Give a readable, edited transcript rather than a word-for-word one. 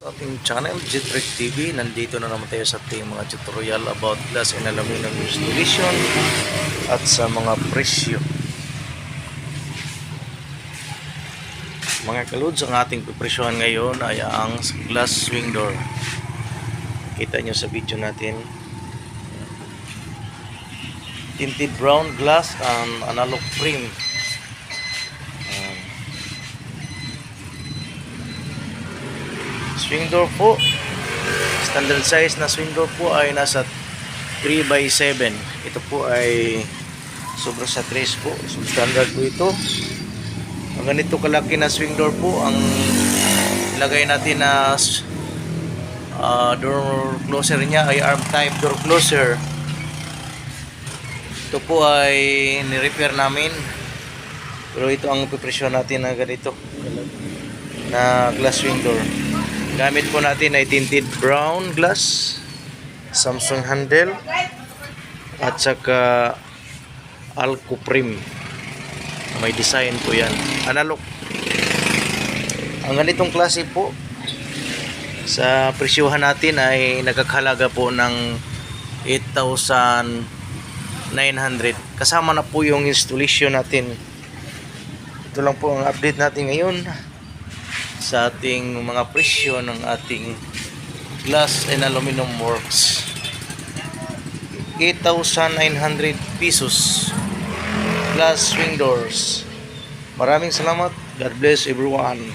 Ating channel, Jitrick TV. Nandito na naman tayo sa ating mga tutorial about glass and aluminum installation at sa mga presyo. Mga kaludes, ang ating pipresyohan ngayon ay ang glass swing door. Kita nyo sa video natin. Tinted brown glass and analog frame. Swing door po, standard size na swing door po ay nasa 3x7. Ito po ay sobra sa 3 po, substandard po ito. Ang ganito kalaki na swing door po, ang ilagay natin na door closer niya ay arm type door closer. Ito po ay ni-repair namin, pero ito ang pipresyon natin na ganito na glass swing door. Gamit po natin ay tinted brown glass, Samsung handle, at saka Alcoprime. May design po yan. Analog. Ang ganitong klase po, sa presyuhan natin ay nagkakahalaga po ng 8,900. Kasama na po yung installation natin. Ito lang po ang update natin ngayon sa ating mga presyo ng ating glass and aluminum works. 8,900 pesos glass swing doors. Maraming salamat. God bless everyone.